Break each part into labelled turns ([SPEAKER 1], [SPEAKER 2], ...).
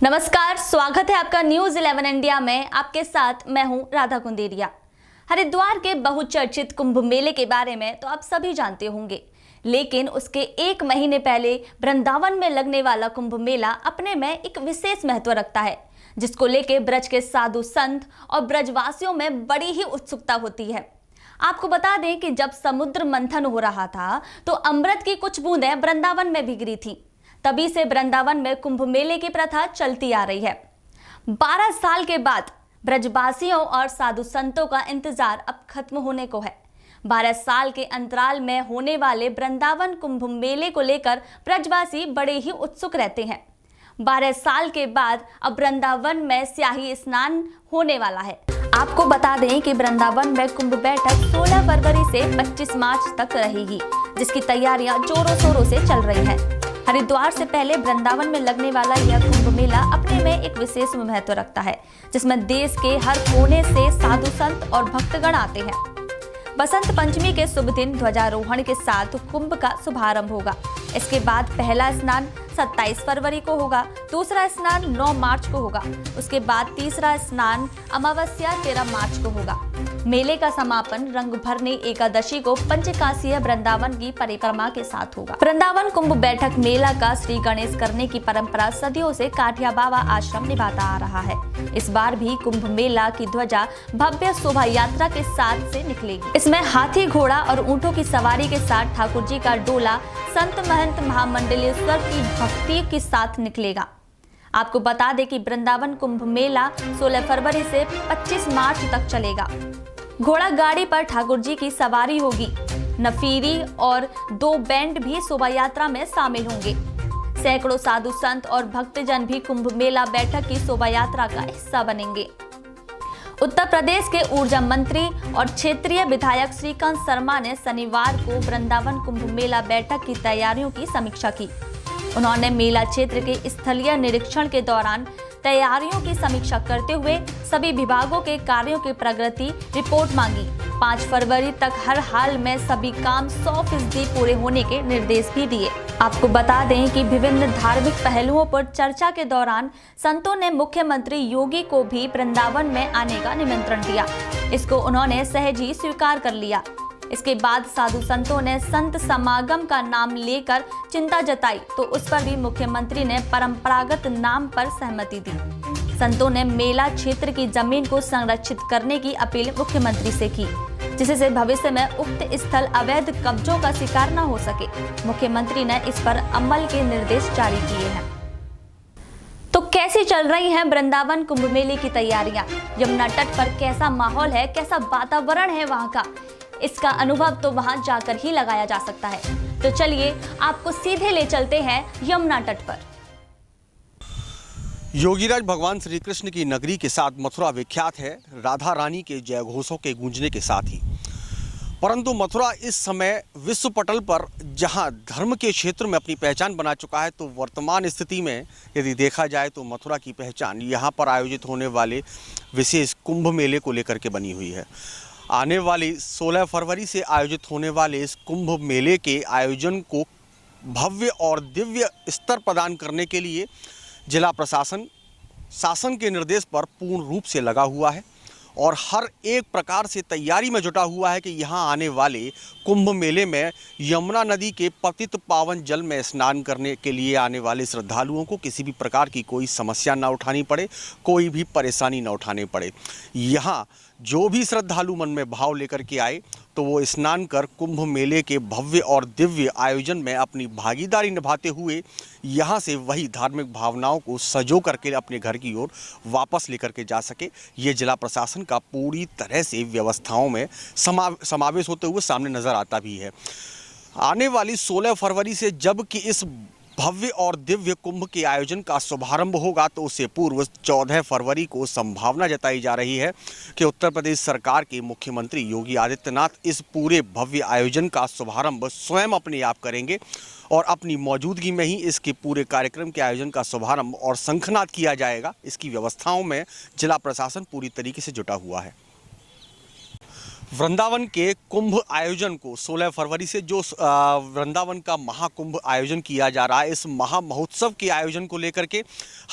[SPEAKER 1] नमस्कार, स्वागत है आपका न्यूज 11 इंडिया में। आपके साथ मैं हूं राधा कुंदेरिया। हरिद्वार के बहुचर्चित कुंभ मेले के बारे में तो आप सभी जानते होंगे, लेकिन उसके एक महीने पहले वृंदावन में लगने वाला कुंभ मेला अपने में एक विशेष महत्व रखता है, जिसको लेके ब्रज के साधु संत और ब्रजवासियों में बड़ी ही उत्सुकता होती है। आपको बता दें कि जब समुद्र मंथन हो रहा था तो अमृत की कुछ बूंदें वृंदावन में भी गिरी थी। तभी से वृंदावन में कुंभ मेले की प्रथा चलती आ रही है। 12 साल के बाद ब्रजवासियों और साधु संतों का इंतजार अब खत्म होने को है। 12 साल के अंतराल में होने वाले वृंदावन कुंभ मेले को लेकर ब्रजवासी बड़े ही उत्सुक रहते हैं। 12 साल के बाद अब वृंदावन में स्याही स्नान होने वाला है। आपको बता दें कि वृंदावन में कुंभ बैठक 16 फरवरी से 25 मार्च तक रहेगी, जिसकी तैयारियां जोरों शोरों से चल रही हैं। हरिद्वार से पहले वृंदावन में लगने वाला यह कुंभ मेला अपने में एक विशेष महत्व रखता है, जिसमें देश के हर कोने से साधु संत और भक्तगण आते हैं। बसंत पंचमी के शुभ दिन ध्वजारोहण के साथ कुंभ का शुभारंभ होगा। इसके बाद पहला स्नान 27 फरवरी को होगा, दूसरा स्नान 9 मार्च को होगा, उसके बाद तीसरा स्नान अमावस्या 13 मार्च को होगा। मेले का समापन रंग भरने एकादशी को पंचकाशीय वृंदावन की परिक्रमा के साथ होगा। वृंदावन कुंभ बैठक मेला का श्री गणेश करने की परंपरा सदियों से काठिया बाबा आश्रम निभाता आ रहा है। इस बार भी कुंभ मेला की ध्वजा भव्य शोभा यात्रा के साथ से निकलेगी। इसमें हाथी, घोड़ा और ऊंटों की सवारी के साथ ठाकुर जी का डोला संत महंत महामंडलेश्वर की भक्ति के साथ निकलेगा। आपको बता दें कि वृंदावन कुंभ मेला 16 फरवरी से 25 मार्च तक चलेगा। घोड़ा गाड़ी पर ठाकुर जी की सवारी होगी। नफीरी और 2 बैंड भी शोभा यात्रा में शामिल होंगे। सैकड़ों साधु संत और भक्तजन भी कुंभ मेला बैठक की शोभा यात्रा का हिस्सा बनेंगे। उत्तर प्रदेश के ऊर्जा मंत्री और क्षेत्रीय विधायक श्रीकांत शर्मा ने शनिवार को वृंदावन कुंभ मेला बैठक की तैयारियों की समीक्षा की। उन्होंने मेला क्षेत्र के स्थलीय निरीक्षण के दौरान तैयारियों की समीक्षा करते हुए सभी विभागों के कार्यों की प्रगति रिपोर्ट मांगी। 5 फरवरी तक हर हाल में सभी काम 100% पूरे होने के निर्देश भी दिए। आपको बता दें कि विभिन्न धार्मिक पहलुओं पर चर्चा के दौरान संतों ने मुख्यमंत्री योगी को भी वृंदावन में आने का निमंत्रण दिया। इसको उन्होंने सहज ही स्वीकार कर लिया। इसके बाद साधु संतों ने संत समागम का नाम लेकर चिंता जताई, तो उस पर भी मुख्यमंत्री ने परंपरागत नाम पर सहमति दी। संतों ने मेला क्षेत्र की जमीन को संरक्षित करने की अपील मुख्यमंत्री से की, जिससे भविष्य में उक्त स्थल अवैध कब्जों का शिकार न हो सके। मुख्यमंत्री ने इस पर अमल के निर्देश जारी किए हैं। तो कैसी चल रही हैं वृंदावन कुंभ मेले की तैयारियां? यमुना तट पर कैसा माहौल है, कैसा वातावरण है वहां का, इसका अनुभव तो वहां जाकर ही लगाया जा सकता है। तो चलिए आपको सीधे ले चलते हैं यमुना तट पर।
[SPEAKER 2] योगीराज भगवान श्री कृष्ण की नगरी के साथ मथुरा विख्यात है, राधा रानी के जयघोषों के गूंजने के साथ ही। परंतु मथुरा इस समय विश्व पटल पर जहां धर्म के क्षेत्र में अपनी पहचान बना चुका है, तो वर्तमान स्थिति में यदि देखा जाए तो मथुरा की पहचान यहां पर आयोजित होने वाले विशेष कुंभ मेले को लेकर के बनी हुई है। आने वाली 16 फरवरी से आयोजित होने वाले इस कुंभ मेले के आयोजन को भव्य और दिव्य स्तर प्रदान करने के लिए जिला प्रशासन शासन के निर्देश पर पूर्ण रूप से लगा हुआ है और हर एक प्रकार से तैयारी में जुटा हुआ है कि यहाँ आने वाले कुंभ मेले में यमुना नदी के पतित पावन जल में स्नान करने के लिए आने वाले श्रद्धालुओं को किसी भी प्रकार की कोई समस्या ना उठानी पड़े, कोई भी परेशानी ना उठानी पड़े। यहाँ जो भी श्रद्धालु मन में भाव लेकर के आए तो वो स्नान कर कुंभ मेले के भव्य और दिव्य आयोजन में अपनी भागीदारी निभाते हुए यहाँ से वही धार्मिक भावनाओं को सजो करके अपने घर की ओर वापस लेकर के जा सके। ये जिला प्रशासन का पूरी तरह से व्यवस्थाओं में समावेश होते हुए सामने नज़र आता भी है। आने वाली 16 फरवरी से जब कि इस भव्य और दिव्य कुंभ के आयोजन का शुभारंभ होगा, तो उससे पूर्व 14 फरवरी को संभावना जताई जा रही है कि उत्तर प्रदेश सरकार के मुख्यमंत्री योगी आदित्यनाथ इस पूरे भव्य आयोजन का शुभारंभ स्वयं अपने आप करेंगे और अपनी मौजूदगी में ही इसके पूरे कार्यक्रम के आयोजन का शुभारंभ और शंखनाद किया जाएगा। इसकी व्यवस्थाओं में जिला प्रशासन पूरी तरीके से जुटा हुआ है। वृंदावन के कुंभ आयोजन को 16 फरवरी से जो वृंदावन का महाकुंभ आयोजन किया जा रहा है, इस महा महोत्सव के आयोजन को लेकर के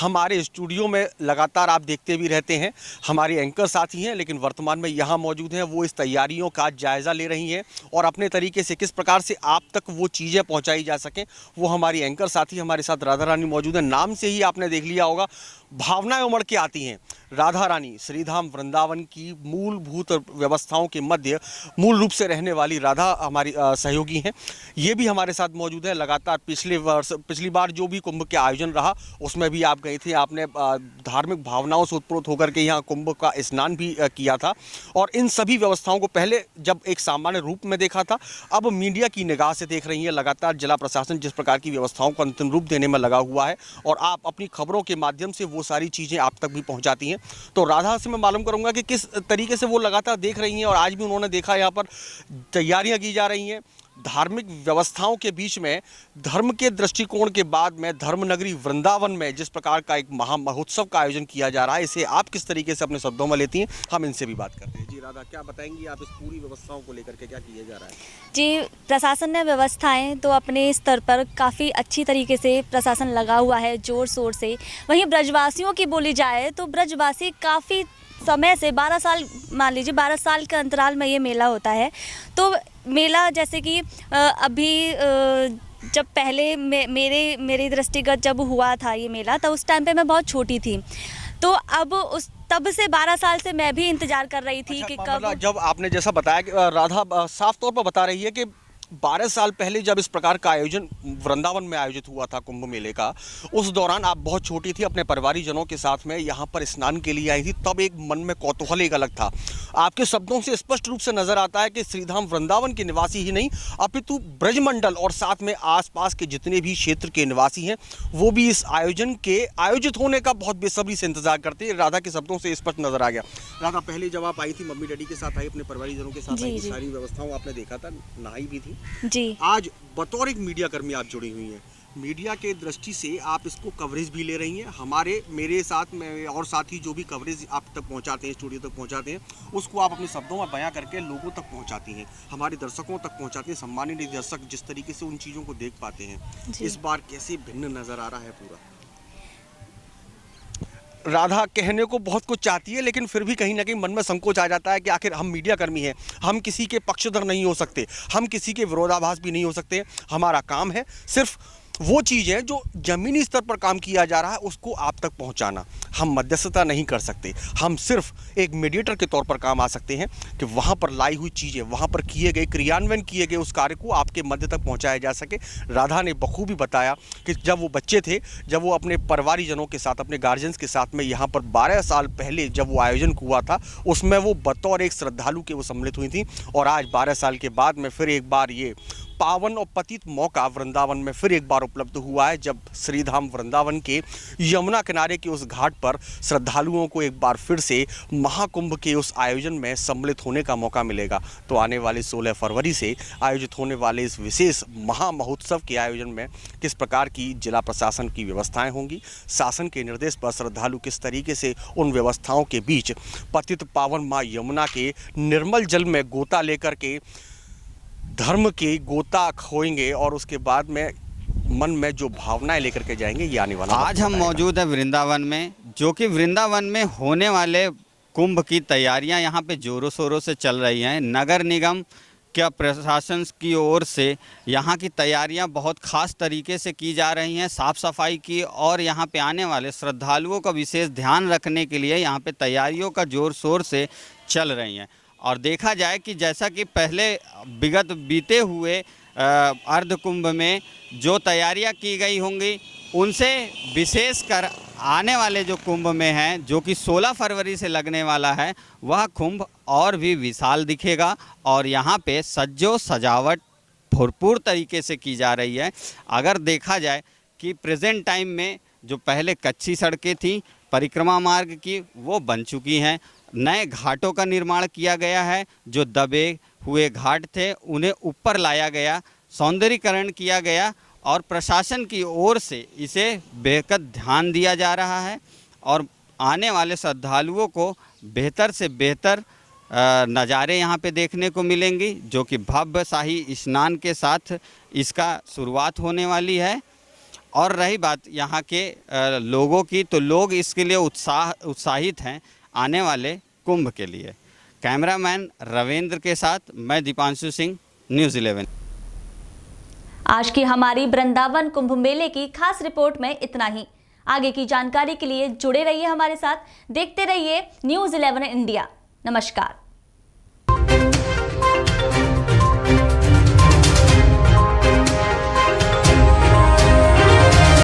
[SPEAKER 2] हमारे स्टूडियो में लगातार आप देखते भी रहते हैं, हमारे एंकर साथी हैं, लेकिन वर्तमान में यहाँ मौजूद हैं। वो इस तैयारियों का जायज़ा ले रही हैं और अपने तरीके से किस प्रकार से आप तक वो चीज़ें पहुँचाई जा सकें, वो हमारी एंकर साथी हमारे साथ राधा रानी मौजूद है। नाम से ही आपने देख लिया होगा, भावनाएं उमड़ के आती हैं। राधा रानी श्रीधाम वृंदावन की मूलभूत व्यवस्थाओं के मध्य मूल रूप से रहने वाली राधा हमारी सहयोगी हैं। ये भी हमारे साथ मौजूद है। लगातार पिछली बार जो भी कुंभ के आयोजन रहा उसमें भी आप गए थे, आपने धार्मिक भावनाओं से उत्प्रोत होकर के यहाँ कुंभ का स्नान भी किया था और इन सभी व्यवस्थाओं को पहले जब एक सामान्य रूप में देखा था, अब मीडिया की निगाह से देख रही है। लगातार जिला प्रशासन जिस प्रकार की व्यवस्थाओं को अंतिम रूप देने में लगा हुआ है और आप अपनी खबरों के माध्यम से वो सारी चीज़ें आप तक भी पहुंचाती हैं। तो राधा से मैं मालूम करूंगा कि किस तरीके से वो लगातार देख रही हैं और आज भी उन्होंने देखा यहाँ पर तैयारियां की जा रही हैं धार्मिक व्यवस्थाओं के बीच में। धर्म के दृष्टिकोण के बाद में धर्मनगरी वृंदावन में जिस प्रकार का एक महा महोत्सव का आयोजन किया जा रहा है, इसे आप किस तरीके से अपने शब्दों में लेती हैं, हम इनसे भी बात करते हैं। जी राधा, क्या बताएंगी आप इस पूरी व्यवस्थाओं को लेकर के, क्या किया जा रहा है?
[SPEAKER 1] जी, प्रशासन ने व्यवस्थाएं तो अपने स्तर पर काफ़ी अच्छी तरीके से प्रशासन लगा हुआ है, ज़ोर शोर से। वहीं ब्रजवासियों की बोली जाए तो ब्रजवासी काफ़ी समय से 12 साल, मान लीजिए 12 साल के अंतराल में ये मेला होता है। तो मेला जैसे कि अभी जब पहले मेरी दृष्टिगत जब हुआ था ये मेला, तब उस टाइम पे मैं बहुत छोटी थी। तो अब तब से 12 साल से मैं भी इंतज़ार कर रही थी कि कब।
[SPEAKER 2] जब आपने जैसा बताया कि राधा साफ तौर पर बता रही है कि 12 साल पहले जब इस प्रकार का आयोजन वृंदावन में आयोजित हुआ था कुंभ मेले का, उस दौरान आप बहुत छोटी थी, अपने परिवारीजनों के साथ में यहाँ पर स्नान के लिए आई थी। तब एक मन में कौतूहल एक अलग था। आपके शब्दों से स्पष्ट रूप से नजर आता है कि श्रीधाम वृंदावन के निवासी ही नहीं अपितु ब्रजमंडल और साथ में आसपास के जितने भी क्षेत्र के निवासी हैं वो भी इस आयोजन के आयोजित होने का बहुत बेसब्री से इंतजार करते हैं। राधा के शब्दों से स्पष्ट नजर आ गया। राधा, पहले जब आप आई थी मम्मी डैडी के साथ आई, अपने परिवारीजनों के साथ आई, सारी व्यवस्थाओं आपने देखा था, नहाई भी थी
[SPEAKER 1] जी।
[SPEAKER 2] आज बतौर एक मीडिया कर्मी आप जुड़ी हुई हैं, मीडिया के दृष्टि से आप इसको कवरेज भी ले रही हैं। मेरे साथ में और साथी जो भी कवरेज आप तक पहुंचाते हैं, स्टूडियो तक पहुंचाते हैं, उसको आप अपने शब्दों में बयां करके लोगों तक पहुंचाती हैं, हमारे दर्शकों तक पहुंचाते हैं। सम्मानित दर्शक जिस तरीके से उन चीज़ों को देख पाते हैं, इस बार कैसे भिन्न नज़र आ रहा है पूरा? राधा कहने को बहुत कुछ चाहती है, लेकिन फिर भी कहीं ना कहीं मन में संकोच आ जाता है कि आखिर हम मीडिया कर्मी हैं, हम किसी के पक्षधर नहीं हो सकते, हम किसी के विरोधाभास भी नहीं हो सकते। हमारा काम है सिर्फ वो चीज़ है जो ज़मीनी स्तर पर काम किया जा रहा है उसको आप तक पहुंचाना। हम मध्यस्थता नहीं कर सकते, हम सिर्फ एक मीडिएटर के तौर पर काम आ सकते हैं कि वहाँ पर लाई हुई चीज़ें, वहाँ पर किए गए क्रियान्वयन किए गए उस कार्य को आपके मध्य तक पहुँचाया जा सके। राधा ने बखूबी बताया कि जब वो बच्चे थे, जब वो अपने परिवारीजनों के साथ, अपने गार्जियंस के साथ में यहाँ पर 12 साल पहले जब वो आयोजन हुआ था, उसमें वो बतौर एक श्रद्धालु के वो सम्मिलित हुई थी और आज 12 साल के बाद में फिर एक बार ये पावन और पतित मौका वृंदावन में फिर एक बार उपलब्ध हुआ है, जब श्रीधाम वृंदावन के यमुना किनारे के उस घाट पर श्रद्धालुओं को एक बार फिर से महाकुंभ के उस आयोजन में सम्मिलित होने का मौका मिलेगा। तो आने वाले 16 फरवरी से आयोजित होने वाले इस विशेष महा महोत्सव के आयोजन में किस प्रकार की जिला प्रशासन की व्यवस्थाएं होंगी, शासन के निर्देश पर श्रद्धालु किस तरीके से उन व्यवस्थाओं के बीच पतित पावन माँ यमुना के निर्मल जल में गोता लेकर के धर्म के गोता खोएंगे और उसके बाद में मन में जो भावनाएं लेकर के जाएंगे, ये आने वाला।
[SPEAKER 3] आज हम मौजूद है वृंदावन में, जो कि वृंदावन में होने वाले कुंभ की तैयारियां यहाँ पे जोरों शोरों से चल रही हैं। नगर निगम के प्रशासन की ओर से यहाँ की तैयारियां बहुत खास तरीके से की जा रही हैं, साफ़ सफाई की, और यहाँ पे आने वाले श्रद्धालुओं का विशेष ध्यान रखने के लिए यहाँ पे तैयारियों का जोर शोर से चल रही हैं। और देखा जाए कि जैसा कि पहले विगत बीते हुए अर्ध कुंभ में जो तैयारियां की गई होंगी, उनसे विशेषकर आने वाले जो कुंभ में हैं, जो कि 16 फरवरी से लगने वाला है, वह कुंभ और भी विशाल दिखेगा और यहाँ पे सज्जो सजावट भरपूर तरीके से की जा रही है। अगर देखा जाए कि प्रेजेंट टाइम में जो पहले कच्ची सड़कें थी परिक्रमा मार्ग की, वो बन चुकी हैं। नए घाटों का निर्माण किया गया है, जो दबे हुए घाट थे उन्हें ऊपर लाया गया, सौंदर्यीकरण किया गया और प्रशासन की ओर से इसे बेहद ध्यान दिया जा रहा है और आने वाले श्रद्धालुओं को बेहतर से बेहतर नज़ारे यहाँ पे देखने को मिलेंगी, जो कि भव्य शाही स्नान के साथ इसका शुरुआत होने वाली है। और रही बात यहाँ के लोगों की, तो लोग इसके लिए उत्साहित हैं आने वाले कुंभ के लिए। कैमरामैन रविंद्र के साथ मैं दीपांशु सिंह, न्यूज़ 11।
[SPEAKER 1] आज की हमारी वृंदावन कुंभ मेले की खास रिपोर्ट में इतना ही। आगे की जानकारी के लिए जुड़े रहिए हमारे साथ, देखते रहिए न्यूज़ 11 इंडिया। नमस्कार।